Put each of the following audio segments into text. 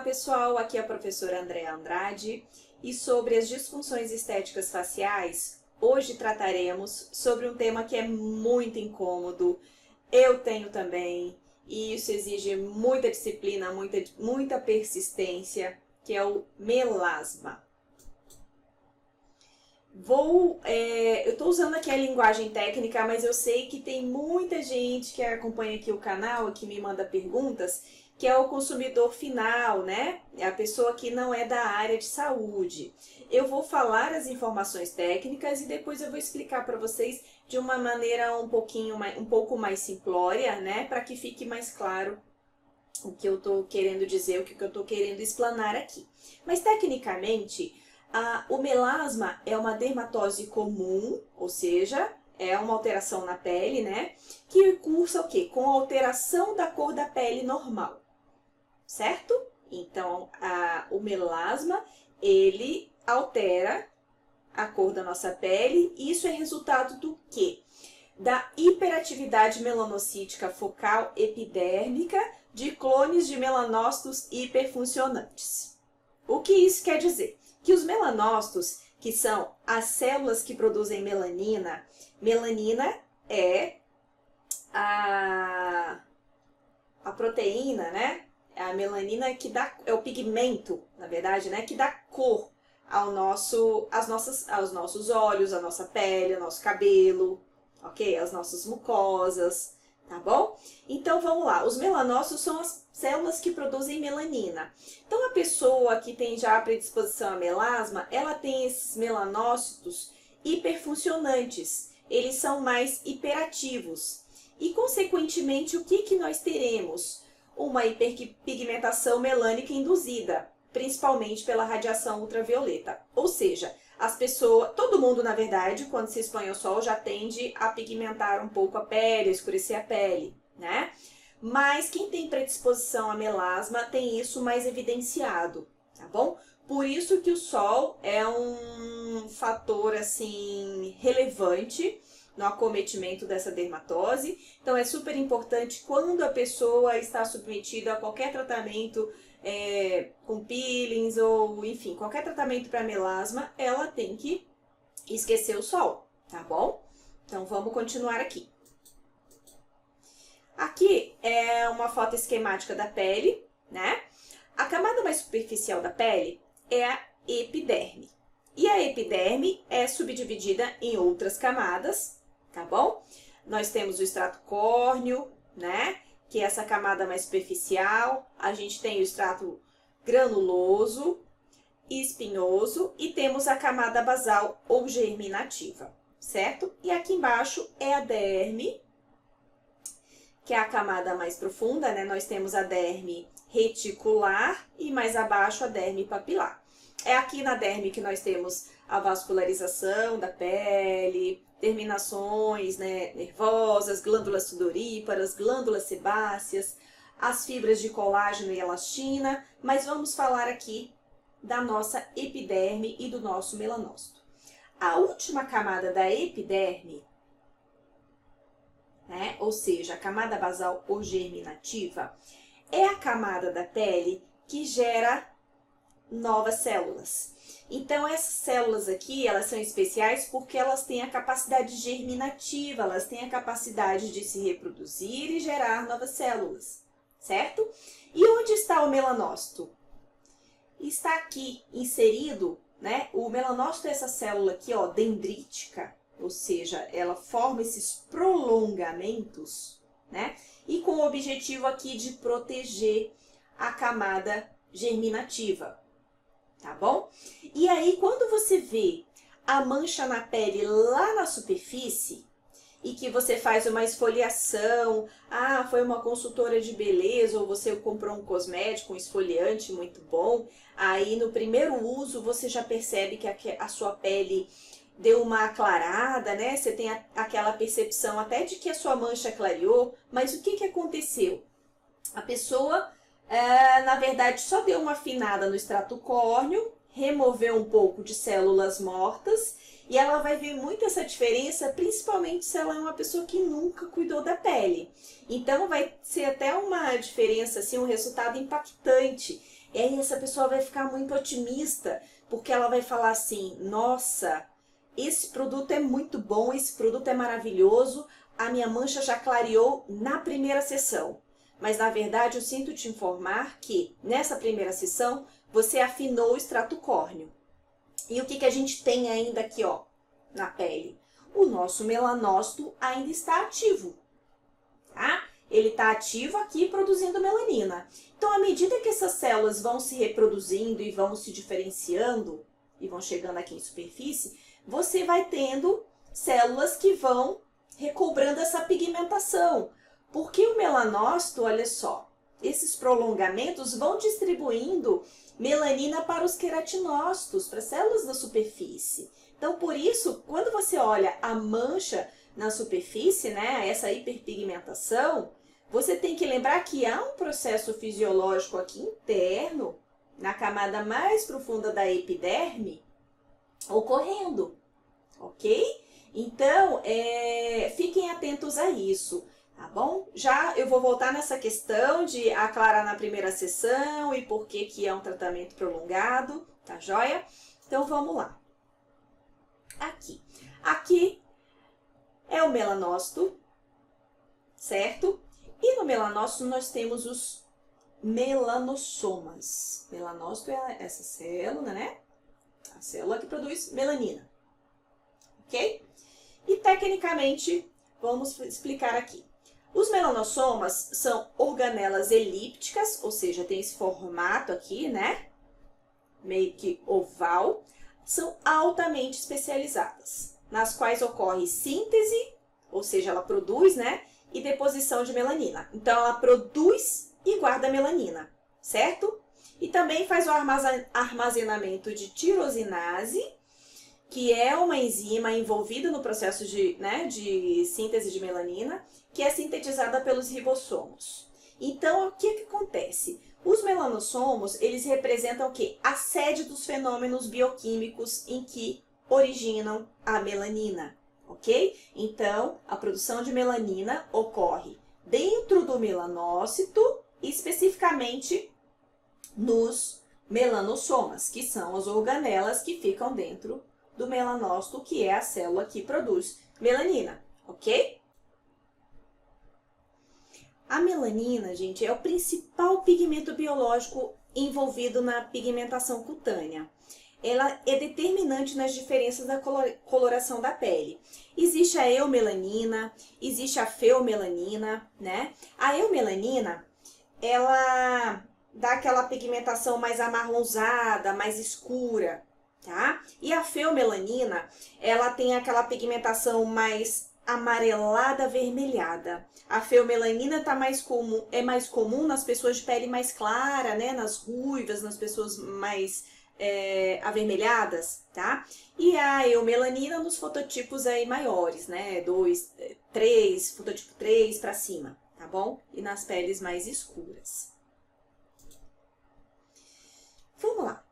pessoal, aqui é a professora Andréa Andrade e sobre as disfunções estéticas faciais, hoje trataremos sobre um tema que é muito incômodo, eu tenho também, e isso exige muita disciplina, muita persistência, que é o melasma. Eu estou usando aqui a linguagem técnica, mas eu sei que tem muita gente que acompanha aqui o canal e que me manda perguntas, que é o consumidor final, né? É a pessoa que não é da área de saúde. Eu vou falar as informações técnicas e depois eu vou explicar para vocês de uma maneira um pouco mais simplória, né? Para que fique mais claro o que eu estou querendo dizer, o que eu estou querendo explanar aqui. Mas tecnicamente, o melasma é uma dermatose comum, ou seja, é uma alteração na pele, né? Que cursa o quê? Com a alteração da cor da pele normal, certo? Então, o melasma, ele altera a cor da nossa pele. Isso é resultado do quê? Da hiperatividade melanocítica focal epidérmica de clones de melanócitos hiperfuncionantes. O que isso quer dizer? Que os melanócitos, que são as células que produzem melanina, melanina é a proteína, né? É a melanina que é o pigmento, na verdade, né? Que dá cor aos nossos olhos, à nossa pele, ao nosso cabelo, ok? As nossas mucosas, tá bom? Então, vamos lá. Os melanócitos são as células que produzem melanina. Então, a pessoa que tem já a predisposição a melasma, ela tem esses melanócitos hiperfuncionantes. Eles são mais hiperativos. E, consequentemente, o que nós teremos? Uma hiperpigmentação melânica induzida, principalmente pela radiação ultravioleta. Ou seja, todo mundo, na verdade, quando se expõe ao sol, já tende a pigmentar um pouco a pele, a escurecer a pele, né? Mas quem tem predisposição a melasma tem isso mais evidenciado, tá bom? Por isso que o sol é um fator, assim, relevante no acometimento dessa dermatose. Então, é super importante quando a pessoa está submetida a qualquer tratamento com peelings ou, enfim, qualquer tratamento para melasma, ela tem que esquecer o sol, tá bom? Então, vamos continuar aqui. Aqui é uma foto esquemática da pele, né? A camada mais superficial da pele é a epiderme. E a epiderme é subdividida em outras camadas, tá bom? Nós temos o extrato córneo, né? Que é essa camada mais superficial. A gente tem o extrato granuloso, espinhoso e temos a camada basal ou germinativa, certo? E aqui embaixo é a derme, que é a camada mais profunda, né? Nós temos a derme reticular e mais abaixo a derme papilar. É aqui na derme que nós temos a vascularização da pele, terminações, né, nervosas, glândulas sudoríparas, glândulas sebáceas, as fibras de colágeno e elastina, mas vamos falar aqui da nossa epiderme e do nosso melanócito. A última camada da epiderme, né, ou seja, a camada basal ou germinativa, é a camada da pele que gera novas células. Então, essas células aqui, elas são especiais porque elas têm a capacidade germinativa, elas têm a capacidade de se reproduzir e gerar novas células, certo? E onde está o melanócito? Está aqui inserido, né? O melanócito é essa célula aqui, ó, dendrítica, ou seja, ela forma esses prolongamentos, né? E com o objetivo aqui de proteger a camada germinativa. Tá bom? E aí, quando você vê a mancha na pele lá na superfície e que você faz uma esfoliação, foi uma consultora de beleza ou você comprou um cosmético, um esfoliante muito bom, aí no primeiro uso você já percebe que a sua pele deu uma aclarada, né? Você tem aquela percepção até de que a sua mancha clareou, mas o que aconteceu? A pessoa na verdade, só deu uma afinada no extrato córneo, removeu um pouco de células mortas e ela vai ver muito essa diferença, principalmente se ela é uma pessoa que nunca cuidou da pele. Então, vai ser até uma diferença, assim, um resultado impactante E aí essa pessoa vai ficar muito otimista, porque ela vai falar assim, nossa, esse produto é muito bom, esse produto é maravilhoso, a minha mancha já clareou na primeira sessão. Mas na verdade eu sinto te informar que nessa primeira sessão você afinou o extrato córneo. E o que a gente tem ainda aqui, ó, na pele? O nosso melanócito ainda está ativo, tá? Ele está ativo aqui produzindo melanina. Então, à medida que essas células vão se reproduzindo e vão se diferenciando e vão chegando aqui em superfície, você vai tendo células que vão recobrando essa pigmentação. Porque o melanócito, olha só, esses prolongamentos vão distribuindo melanina para os queratinócitos, para as células da superfície. Então, por isso, quando você olha a mancha na superfície, né, essa hiperpigmentação, você tem que lembrar que há um processo fisiológico aqui interno, na camada mais profunda da epiderme, ocorrendo, ok? Então, fiquem atentos a isso, tá bom? Já eu vou voltar nessa questão de aclarar na primeira sessão e por que é um tratamento prolongado, tá joia? Então, vamos lá. Aqui é o melanócito, certo? E no melanócito nós temos os melanossomas. Melanócito é essa célula, né? A célula que produz melanina, ok? E tecnicamente, vamos explicar aqui. Os melanossomas são organelas elípticas, ou seja, tem esse formato aqui, né? Meio que oval. São altamente especializadas, nas quais ocorre síntese, ou seja, ela produz, né? E deposição de melanina. Então, ela produz e guarda melanina, certo? E também faz o armazenamento de tirosinase, que é uma enzima envolvida no processo de síntese de melanina, que é sintetizada pelos ribossomos. Então, o que acontece? Os melanossomos, eles representam o quê? A sede dos fenômenos bioquímicos em que originam a melanina, ok? Então, a produção de melanina ocorre dentro do melanócito, especificamente nos melanossomas, que são as organelas que ficam dentro do melanócito, que é a célula que produz melanina, ok? A melanina, gente, é o principal pigmento biológico envolvido na pigmentação cutânea. Ela é determinante nas diferenças da coloração da pele. Existe a eumelanina, existe a feomelanina, né? A eumelanina, ela dá aquela pigmentação mais amarronzada, mais escura, tá? E a feomelanina, ela tem aquela pigmentação mais amarelada, avermelhada. A feomelanina é mais comum nas pessoas de pele mais clara, né? Nas ruivas, nas pessoas mais avermelhadas, tá? E a eumelanina nos fototipos aí maiores, né? 2, 3, fototipo 3 para cima, tá bom? E nas peles mais escuras. Vamos lá.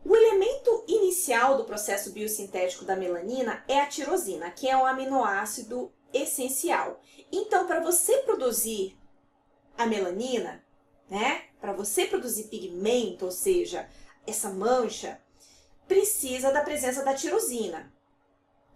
O elemento inicial do processo biosintético da melanina é a tirosina, que é um aminoácido essencial. Então, para você produzir a melanina, né? Para você produzir pigmento, ou seja, essa mancha, precisa da presença da tirosina,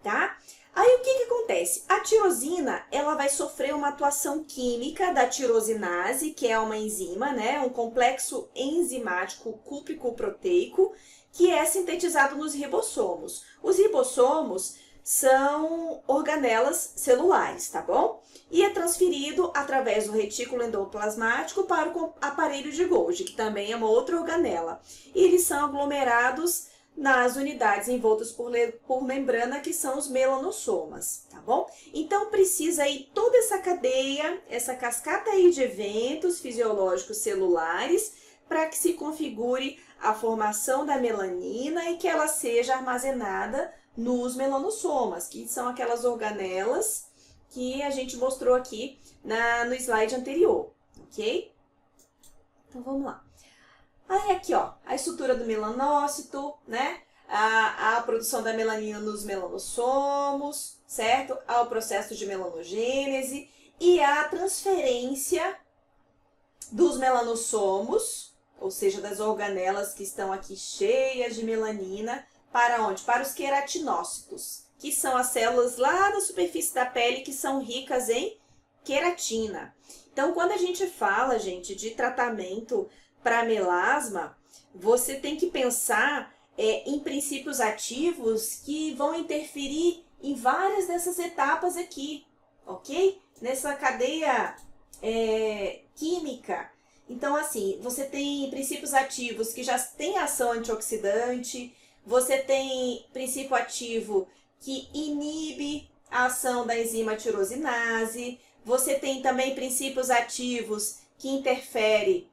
tá? Aí o que acontece? A tirosina, ela vai sofrer uma atuação química da tirosinase, que é uma enzima, né? Um complexo enzimático cúprico-proteico, que é sintetizado nos ribossomos. Os ribossomos são organelas celulares, tá bom? E é transferido através do retículo endoplasmático para o aparelho de Golgi, que também é uma outra organela. E eles são aglomerados nas unidades envoltas por membrana, que são os melanossomas, tá bom? Então, precisa aí toda essa cadeia, essa cascata aí de eventos fisiológicos celulares, para que se configure a formação da melanina e que ela seja armazenada nos melanossomas, que são aquelas organelas que a gente mostrou aqui no slide anterior, ok? Então, vamos lá. Aí, aqui, ó, a estrutura do melanócito, né? A produção da melanina nos melanossomos, certo? Ao processo de melanogênese e a transferência dos melanossomos, ou seja, das organelas que estão aqui cheias de melanina, para onde? Para os queratinócitos, que são as células lá da superfície da pele que são ricas em queratina. Então, quando a gente fala, gente, de tratamento para melasma, você tem que pensar em princípios ativos que vão interferir em várias dessas etapas aqui, ok? Nessa cadeia química. Então, assim, você tem princípios ativos que já têm ação antioxidante, você tem princípio ativo que inibe a ação da enzima tirosinase, você tem também princípios ativos que interferem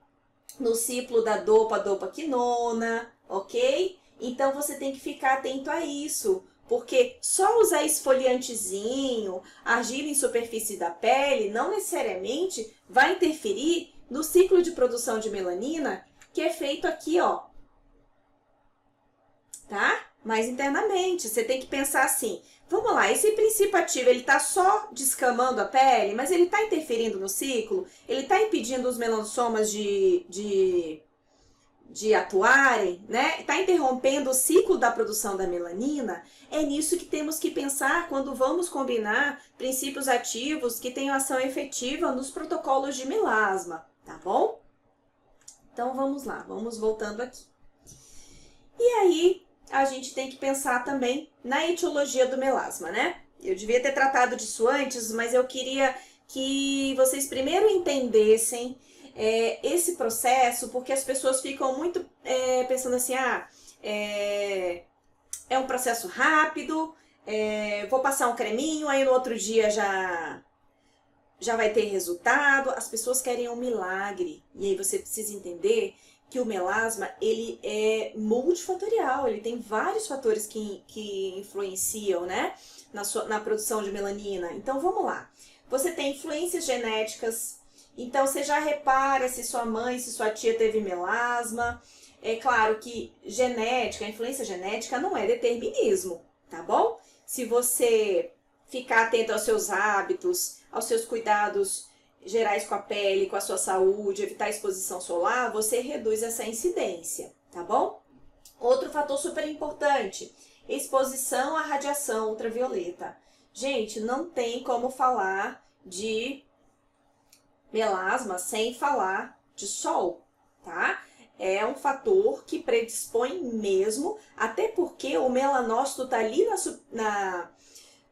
no ciclo da dopa-dopaquinona, ok? Então você tem que ficar atento a isso, porque só usar esfoliantezinho, argila em superfície da pele, não necessariamente vai interferir no ciclo de produção de melanina, que é feito aqui, ó, tá? Mais internamente, você tem que pensar assim, vamos lá, esse princípio ativo, ele tá só descamando a pele, mas ele tá interferindo no ciclo? Ele tá impedindo os melansomas de atuarem, né? Está interrompendo o ciclo da produção da melanina? É nisso que temos que pensar quando vamos combinar princípios ativos que tenham ação efetiva nos protocolos de melasma, tá bom? Então vamos lá, vamos voltando aqui. E aí a gente tem que pensar também na etiologia do melasma, né? Eu devia ter tratado disso antes, mas eu queria que vocês primeiro entendessem esse processo, porque as pessoas ficam muito pensando assim, é um processo rápido, vou passar um creminho, aí no outro dia já vai ter resultado. As pessoas querem um milagre, e aí você precisa entender que o melasma, ele é multifatorial, ele tem vários fatores que influenciam, né, na produção de melanina. Então vamos lá, você tem influências genéticas. Então, você já repara se sua mãe, se sua tia teve melasma. É claro que genética, a influência genética não é determinismo, tá bom? Se você ficar atento aos seus hábitos, aos seus cuidados gerais com a pele, com a sua saúde, evitar a exposição solar, você reduz essa incidência, tá bom? Outro fator super importante, exposição à radiação ultravioleta. Gente, não tem como falar de melasma sem falar de sol, tá? É um fator que predispõe mesmo, até porque o melanócito tá ali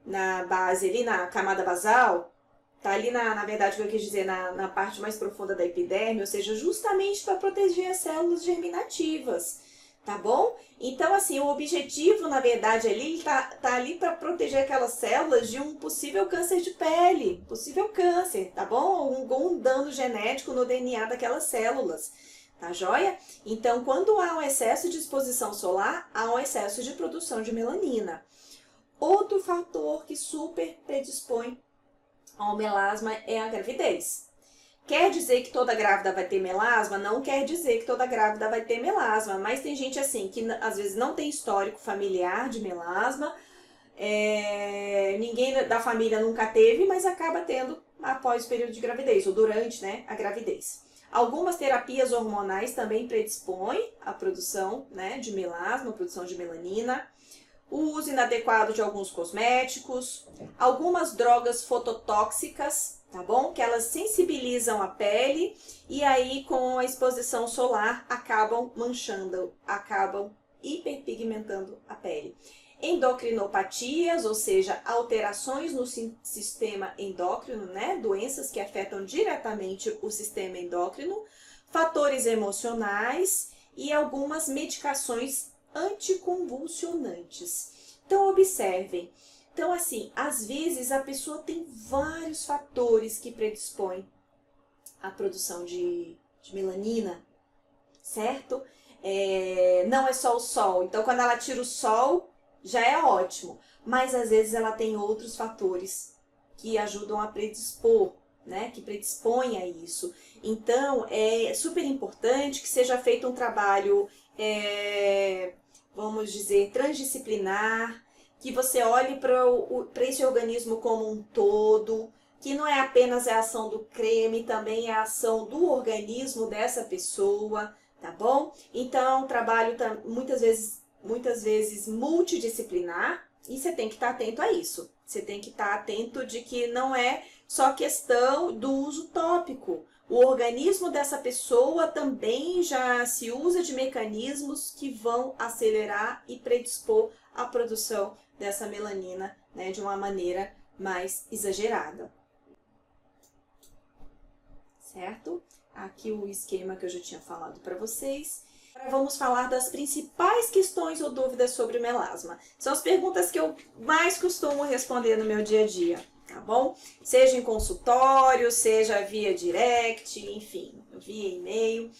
na base, ali na camada basal, tá ali na verdade, o que eu quis dizer, na parte mais profunda da epiderme, ou seja, justamente para proteger as células germinativas, tá bom? Então, assim, o objetivo, na verdade, ali, tá ali para proteger aquelas células de um possível câncer de pele, possível câncer, tá bom? Um dano genético no DNA daquelas células, tá joia? Então, quando há um excesso de exposição solar, há um excesso de produção de melanina. Outro fator que super predispõe ao melasma é a gravidez. Quer dizer que toda grávida vai ter melasma? Não quer dizer que toda grávida vai ter melasma, mas tem gente assim que às vezes não tem histórico familiar de melasma, ninguém da família nunca teve, mas acaba tendo após o período de gravidez, ou durante, né, a gravidez. Algumas terapias hormonais também predispõem à produção, né, de melasma, produção de melanina. O uso inadequado de alguns cosméticos, algumas drogas fototóxicas, tá bom? Que elas sensibilizam a pele e aí com a exposição solar acabam manchando, acabam hiperpigmentando a pele. Endocrinopatias, ou seja, alterações no sistema endócrino, né? Doenças que afetam diretamente o sistema endócrino, fatores emocionais e algumas medicações anticonvulsionantes. Então, observem. Então, assim, às vezes a pessoa tem vários fatores que predispõem à produção de melanina, certo? Não é só o sol. Então, quando ela tira o sol, já é ótimo. Mas, às vezes, ela tem outros fatores que ajudam a predispor, né? Que predispõem a isso. Então, é super importante que seja feito um trabalho, vamos dizer, transdisciplinar, que você olhe para esse organismo como um todo, que não é apenas a ação do creme, também é a ação do organismo dessa pessoa, tá bom? Então, é um trabalho muitas vezes multidisciplinar e você tem que estar atento a isso. Você tem que estar atento de que não é só questão do uso tópico. O organismo dessa pessoa também já se usa de mecanismos que vão acelerar e predispor a produção dessa melanina, né, de uma maneira mais exagerada. Certo? Aqui o esquema que eu já tinha falado para vocês. Agora vamos falar das principais questões ou dúvidas sobre o melasma. São as perguntas que eu mais costumo responder no meu dia a dia, tá bom? Seja em consultório, seja via direct, enfim, via e-mail.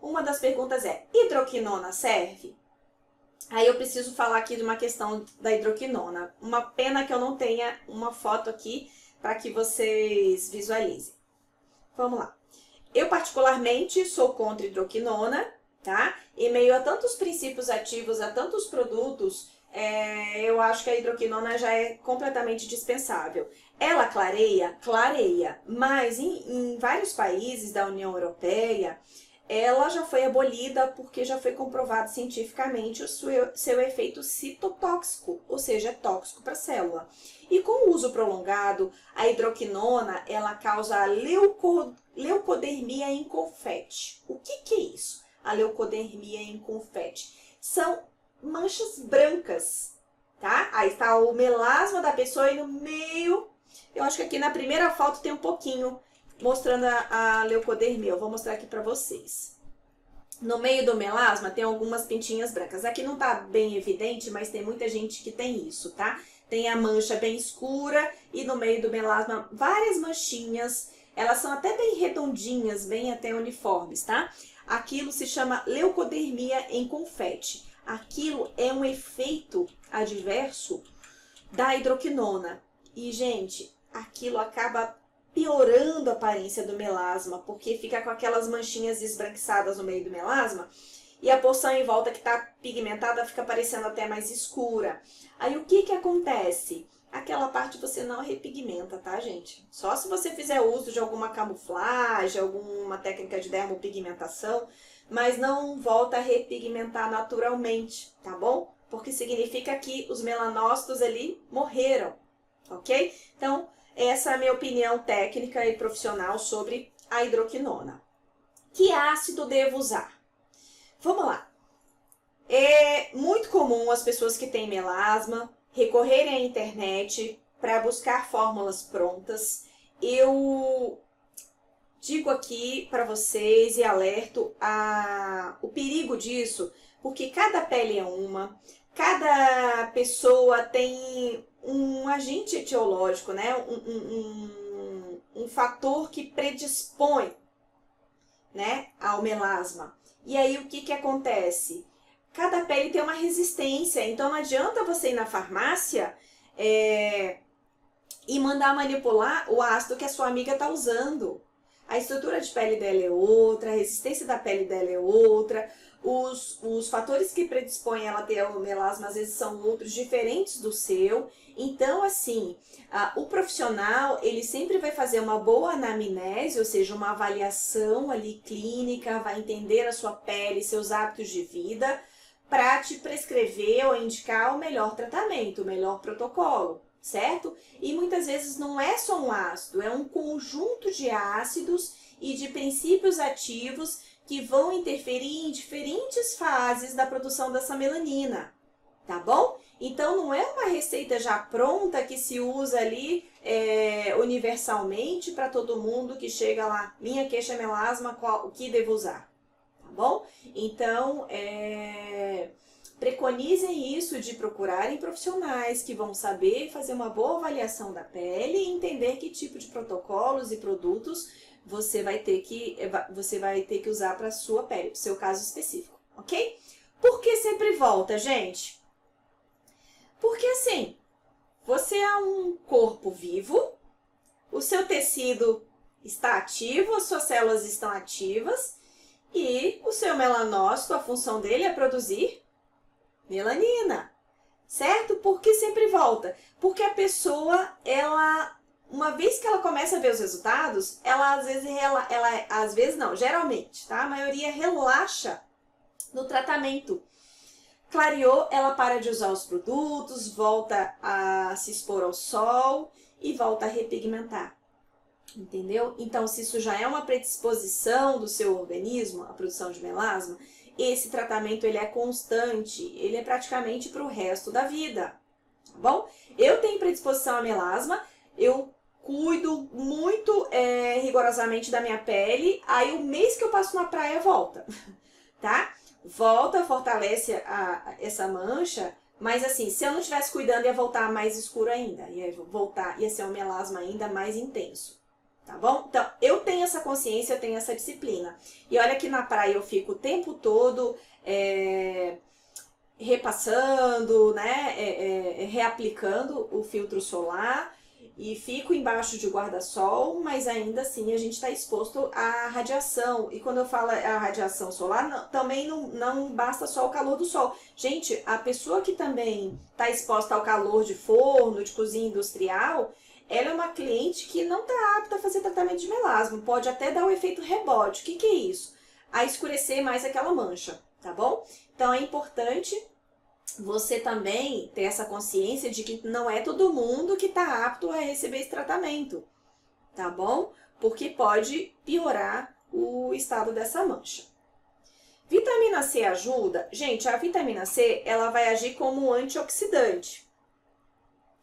Uma das perguntas é: hidroquinona serve? Aí eu preciso falar aqui de uma questão da hidroquinona. Uma pena que eu não tenha uma foto aqui para que vocês visualizem. Vamos lá. Eu particularmente sou contra a hidroquinona, tá? Em meio a tantos princípios ativos, a tantos produtos, eu acho que a hidroquinona já é completamente dispensável. Ela clareia? Clareia, mas em vários países da União Europeia, ela já foi abolida porque já foi comprovado cientificamente o seu efeito citotóxico, ou seja, é tóxico para a célula. E com o uso prolongado, a hidroquinona, ela causa a leucodermia em confete. O que é isso? A leucodermia em confete. São manchas brancas, tá? Aí está o melasma da pessoa e no meio, eu acho que aqui na primeira foto tem um pouquinho mostrando a leucodermia. Eu vou mostrar aqui para vocês. No meio do melasma tem algumas pintinhas brancas. Aqui não tá bem evidente, mas tem muita gente que tem isso, tá? Tem a mancha bem escura e no meio do melasma várias manchinhas. Elas são até bem redondinhas, bem até uniformes, tá? Aquilo se chama leucodermia em confete. Aquilo é um efeito adverso da hidroquinona. E, gente, aquilo acaba piorando a aparência do melasma, porque fica com aquelas manchinhas esbranquiçadas no meio do melasma e a porção em volta que está pigmentada fica parecendo até mais escura. Aí o que acontece? Aquela parte você não repigmenta, tá, gente? Só se você fizer uso de alguma camuflagem, alguma técnica de dermopigmentação, mas não volta a repigmentar naturalmente, tá bom? Porque significa que os melanócitos ali morreram, ok? Então, essa é a minha opinião técnica e profissional sobre a hidroquinona. Que ácido devo usar? Vamos lá. É muito comum as pessoas que têm melasma recorrerem à internet para buscar fórmulas prontas. Eu digo aqui para vocês e alerto o perigo disso, porque cada pele é uma, cada pessoa tem um agente etiológico, né? Um fator que predispõe, né, ao melasma. E aí o que acontece? Cada pele tem uma resistência, então não adianta você ir na farmácia e mandar manipular o ácido que a sua amiga está usando. A estrutura de pele dela é outra, a resistência da pele dela é outra, os fatores que predispõem ela a ter o melasma às vezes são outros, diferentes do seu. Então, assim, o profissional, ele sempre vai fazer uma boa anamnese, ou seja, uma avaliação ali clínica, vai entender a sua pele, seus hábitos de vida, para te prescrever ou indicar o melhor tratamento, o melhor protocolo, certo? E muitas vezes não é só um ácido, é um conjunto de ácidos e de princípios ativos que vão interferir em diferentes fases da produção dessa melanina, tá bom? Então não é uma receita já pronta que se usa ali universalmente para todo mundo que chega lá, minha queixa é melasma, o que devo usar, tá bom? Então, preconizem isso de procurarem profissionais que vão saber fazer uma boa avaliação da pele e entender que tipo de protocolos e produtos você vai ter que usar para a sua pele, para o seu caso específico, ok? Por que sempre volta, gente? Porque assim, você é um corpo vivo, o seu tecido está ativo, as suas células estão ativas e o seu melanócito, a função dele é produzir melanina, certo? Por que sempre volta? Porque a pessoa, uma vez que ela começa a ver os resultados, geralmente, tá? A maioria relaxa no tratamento. Clareou, ela para de usar os produtos, volta a se expor ao sol e volta a repigmentar. Entendeu? Então, se isso já é uma predisposição do seu organismo, a produção de melasma, esse tratamento ele é constante, ele é praticamente para o resto da vida, tá bom? Eu tenho predisposição a melasma, eu cuido muito rigorosamente da minha pele, aí o mês que eu passo na praia volta, tá? Volta, fortalece essa mancha, mas assim, se eu não estivesse cuidando ia voltar mais escuro ainda, ia ser um melasma ainda mais intenso. Tá bom? Então, eu tenho essa consciência, eu tenho essa disciplina. E olha que na praia eu fico o tempo todo repassando, né, reaplicando o filtro solar e fico embaixo de guarda-sol, mas ainda assim a gente está exposto à radiação. E quando eu falo a radiação solar, também não basta só o calor do sol. Gente, a pessoa que também está exposta ao calor de forno, de cozinha industrial, ela é uma cliente que não está apta a fazer tratamento de melasma. Pode até dar o efeito rebote. O que é isso? A escurecer mais aquela mancha, tá bom? Então é importante você também ter essa consciência de que não é todo mundo que está apto a receber esse tratamento, tá bom? Porque pode piorar o estado dessa mancha. Vitamina C ajuda? Gente, a vitamina C, ela vai agir como um antioxidante,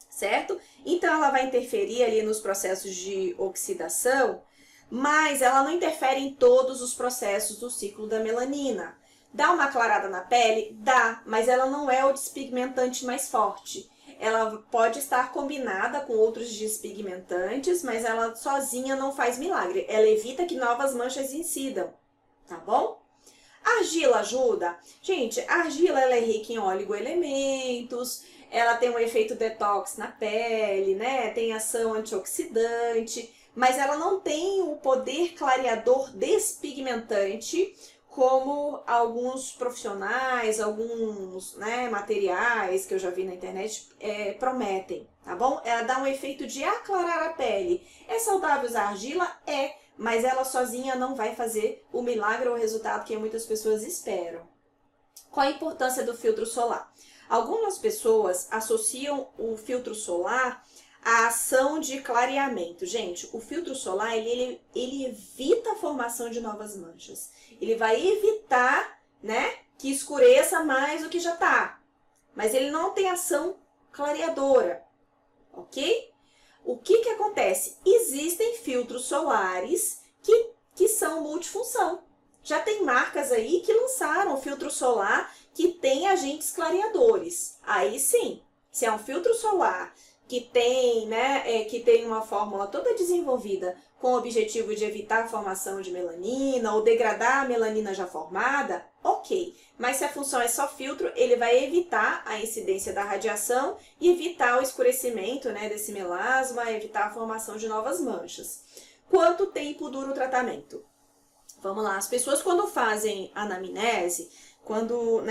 certo? Então, ela vai interferir ali nos processos de oxidação, mas ela não interfere em todos os processos do ciclo da melanina. Dá uma aclarada na pele? Dá, mas ela não é o despigmentante mais forte. Ela pode estar combinada com outros despigmentantes, mas ela sozinha não faz milagre. Ela evita que novas manchas incidam, tá bom? A argila ajuda? Gente, a argila ela é rica em oligoelementos, ela tem um efeito detox na pele, né? Tem ação antioxidante, mas ela não tem o poder clareador despigmentante como alguns profissionais, alguns materiais que eu já vi na internet prometem, tá bom? Ela dá um efeito de aclarar a pele. É saudável usar argila? É, mas ela sozinha não vai fazer o milagre ou o resultado que muitas pessoas esperam. Qual a importância do filtro solar? Algumas pessoas associam o filtro solar à ação de clareamento. Gente, o filtro solar, ele evita a formação de novas manchas. Ele vai evitar, né, que escureça mais do que já está. Mas ele não tem ação clareadora, ok? O que acontece? Existem filtros solares que são multifunção. Já tem marcas aí que lançaram filtro solar que tem agentes clareadores. Aí sim, se é um filtro solar que tem, que tem uma fórmula toda desenvolvida com o objetivo de evitar a formação de melanina ou degradar a melanina já formada, ok. Mas se a função é só filtro, ele vai evitar a incidência da radiação e evitar o escurecimento, desse melasma, evitar a formação de novas manchas. Quanto tempo dura o tratamento? Vamos lá, as pessoas quando fazem anamnese, quando,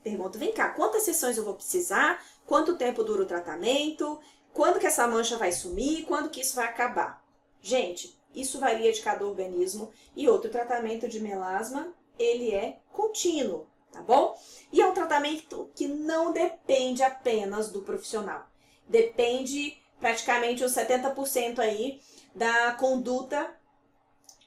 perguntam, vem cá, quantas sessões eu vou precisar? Quanto tempo dura o tratamento? Quando que essa mancha vai sumir? Quando que isso vai acabar? Gente, isso varia de cada organismo e outro tratamento de melasma, ele é contínuo, tá bom? E é um tratamento que não depende apenas do profissional. Depende praticamente uns 70% aí da conduta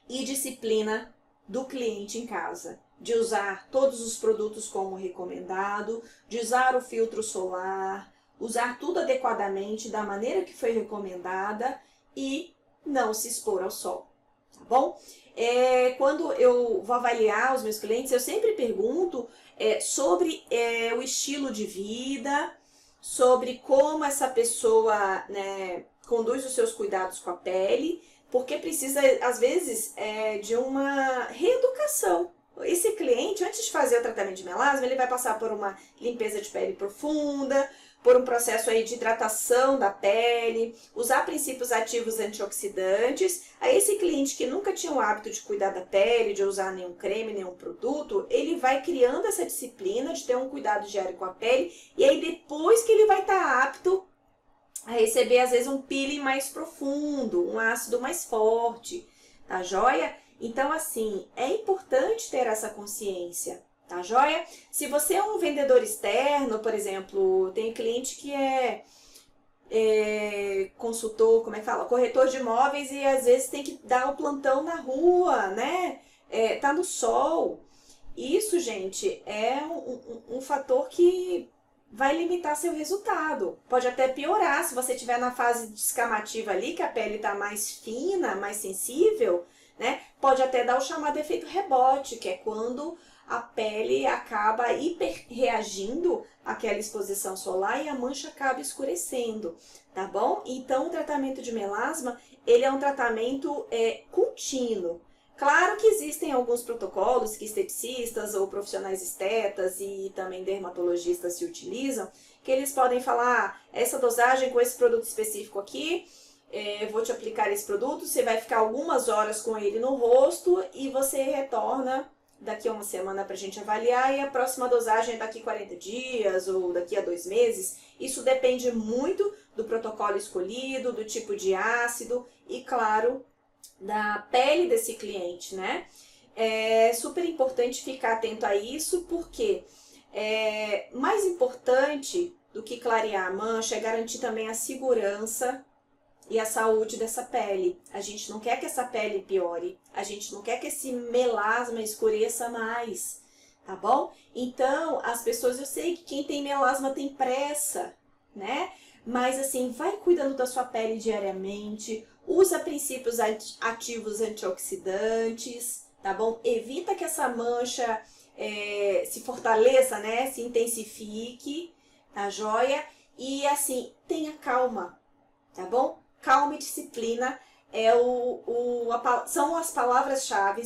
e disciplina do cliente em casa, de usar todos os produtos como recomendado, de usar o filtro solar, usar tudo adequadamente da maneira que foi recomendada e não se expor ao sol, tá bom? Quando eu vou avaliar os meus clientes, eu sempre pergunto sobre o estilo de vida, sobre como essa pessoa conduz os seus cuidados com a pele, porque precisa, às vezes, de uma reeducação. Esse cliente, antes de fazer o tratamento de melasma, ele vai passar por uma limpeza de pele profunda, por um processo aí de hidratação da pele, usar princípios ativos antioxidantes. Aí esse cliente que nunca tinha o hábito de cuidar da pele, de usar nenhum creme, nenhum produto, ele vai criando essa disciplina de ter um cuidado diário com a pele, e aí depois que ele vai estar apto a receber, às vezes, um peeling mais profundo, um ácido mais forte, tá joia? Então, assim, é importante ter essa consciência, tá joia? Se você é um vendedor externo, por exemplo, tem cliente que é consultor, como é que fala? Corretor de imóveis e às vezes tem que dar o plantão na rua, né? Tá no sol. Isso, gente, é um fator que vai limitar seu resultado. Pode até piorar se você estiver na fase descamativa ali, que a pele está mais fina, mais sensível, né? Pode até dar o chamado efeito rebote, que é quando a pele acaba hiperreagindo àquela exposição solar e a mancha acaba escurecendo, tá bom? Então, o tratamento de melasma, ele é um tratamento contínuo. Claro que existem alguns protocolos que esteticistas ou profissionais estetas e também dermatologistas se utilizam, que eles podem falar, essa dosagem com esse produto específico aqui, vou te aplicar esse produto, você vai ficar algumas horas com ele no rosto e você retorna daqui a uma semana para a gente avaliar e a próxima dosagem é daqui 40 dias ou daqui a 2 meses. Isso depende muito do protocolo escolhido, do tipo de ácido e, claro, da pele desse cliente, né? É super importante ficar atento a isso, porque mais importante do que clarear a mancha é garantir também a segurança e a saúde dessa pele. A gente não quer que essa pele piore, a gente não quer que esse melasma escureça mais, tá bom? Então, as pessoas, eu sei que quem tem melasma tem pressa, né? Mas assim, vai cuidando da sua pele diariamente, usa princípios ativos antioxidantes, tá bom? Evita que essa mancha se fortaleça, né? Se intensifique, tá joia? E assim, tenha calma, tá bom? Calma e disciplina são as palavras-chave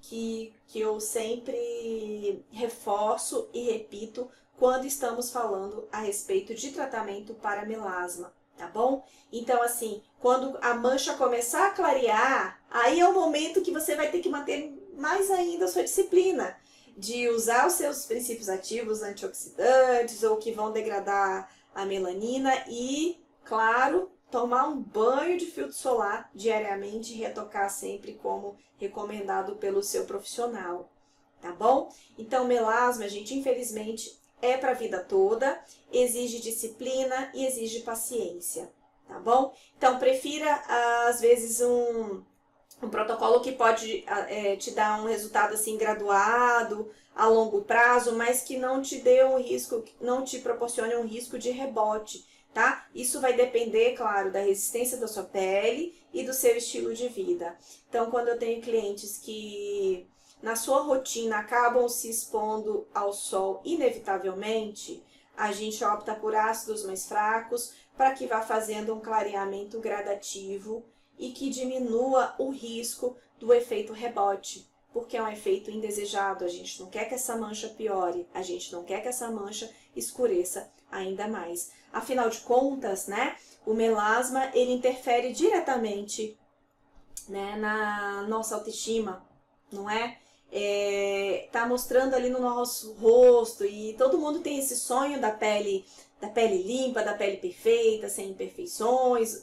que eu sempre reforço e repito quando estamos falando a respeito de tratamento para melasma, tá bom? Então, assim, quando a mancha começar a clarear, aí é o momento que você vai ter que manter mais ainda a sua disciplina de usar os seus princípios ativos antioxidantes ou que vão degradar a melanina e, claro, tomar um banho de filtro solar diariamente e retocar sempre como recomendado pelo seu profissional, tá bom? Então, melasma, gente, infelizmente, é para a vida toda, exige disciplina e exige paciência, tá bom? Então, prefira, às vezes, um protocolo que pode te dar um resultado assim graduado, a longo prazo, mas que não te dê um risco, não te proporcione um risco de rebote, tá? Isso vai depender, claro, da resistência da sua pele e do seu estilo de vida. Então, quando eu tenho clientes que na sua rotina acabam se expondo ao sol inevitavelmente, a gente opta por ácidos mais fracos para que vá fazendo um clareamento gradativo e que diminua o risco do efeito rebote, porque é um efeito indesejado. A gente não quer que essa mancha piore, a gente não quer que essa mancha escureça ainda mais. Afinal de contas, né, o melasma ele interfere diretamente, né, na nossa autoestima, não é? Tá mostrando ali no nosso rosto e todo mundo tem esse sonho da pele limpa, da pele perfeita, sem imperfeições,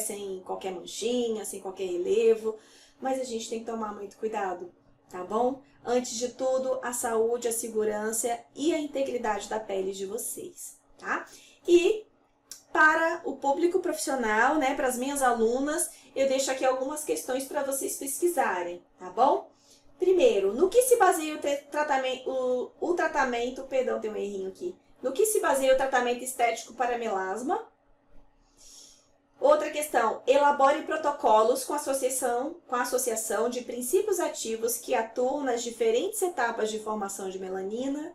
sem qualquer manchinha, sem qualquer relevo, mas a gente tem que tomar muito cuidado, tá bom? Antes de tudo, a saúde, a segurança e a integridade da pele de vocês, tá? E para o público profissional, né, para as minhas alunas, eu deixo aqui algumas questões para vocês pesquisarem, tá bom? Primeiro, no que se baseia o tratamento, perdão, tem um errinho aqui. No que se baseia o tratamento estético para melasma? Outra questão, elabore protocolos com a associação de princípios ativos que atuam nas diferentes etapas de formação de melanina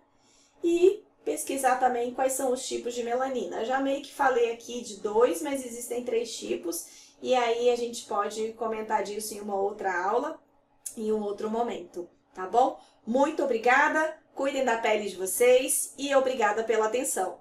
e pesquisar também quais são os tipos de melanina. Eu já meio que falei aqui de 2, mas existem 3 tipos e aí a gente pode comentar disso em uma outra aula, em um outro momento, tá bom? Muito obrigada, cuidem da pele de vocês e obrigada pela atenção.